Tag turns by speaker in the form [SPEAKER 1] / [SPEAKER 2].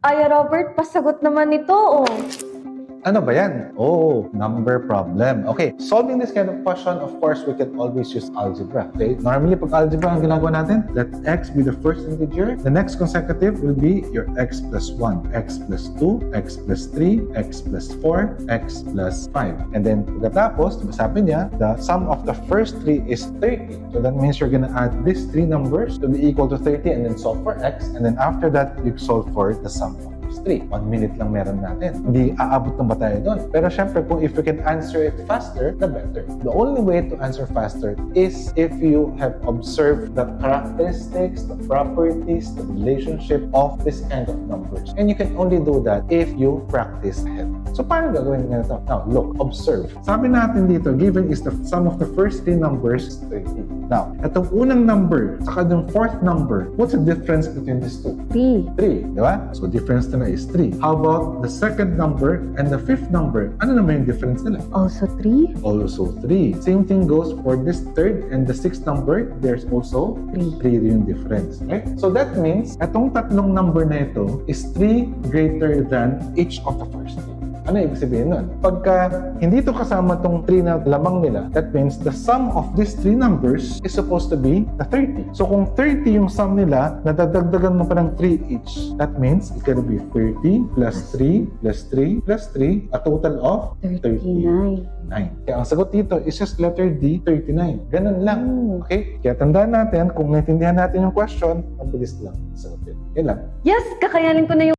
[SPEAKER 1] Ay, Robert, pasagot naman ito, oh.
[SPEAKER 2] Ano ba yan? Oh, number problem. Okay, solving this kind of question, of course, we can always use algebra. Okay, normally pag algebra ang ginagawa natin, let x be the first integer. The next consecutive will be your x plus 1, x plus 2, x plus 3, x plus 4, x plus 5. And then pagkatapos, sabi niya, the sum of the first 3 is 30. So that means you're gonna add these 3 numbers to be equal to 30 and then solve for x. And then after that, you solve for the sum of 3. 1 minute lang meron natin. Hindi aabot na ba tayo doon? Pero syempre, kung if we can answer it faster, the better. The only way to answer faster is if you have observed the characteristics, the properties, the relationship of this kind of numbers. And you can only do that if you practice ahead. So, paano gagawin nga ito? Now, look, observe. Sabi natin dito, given is the sum of the first 3 numbers is 30. Now, itong unang number, saka yung fourth number, what's the difference between these two?
[SPEAKER 1] 3.
[SPEAKER 2] 3, di ba? So, difference nila is 3. How about the second number and the fifth number? Ano naman yung difference nila?
[SPEAKER 1] Also 3?
[SPEAKER 2] Also 3. Same thing goes for this third and the sixth number. There's also 3 yung difference. Right? So, that means, itong tatlong number na ito is 3 greater than each of the first 3. Ano ibig sabihin nun? Pagka hindi ito kasama tong 3 na lamang nila, that means the sum of these 3 numbers is supposed to be the 30. So kung 30 yung sum nila, nadadagdagan mo pa ng 3 each. That means it's gonna be 30 plus 3 plus 3 plus 3, a total of
[SPEAKER 1] 39.
[SPEAKER 2] 9. Kaya ang sagot dito is just letter D, 39. Ganun lang. Okay? Kaya tandaan natin, kung naintindihan natin yung question, mabilis lang sagutin. Yan lang.
[SPEAKER 1] Yes, kakayanin ko na yung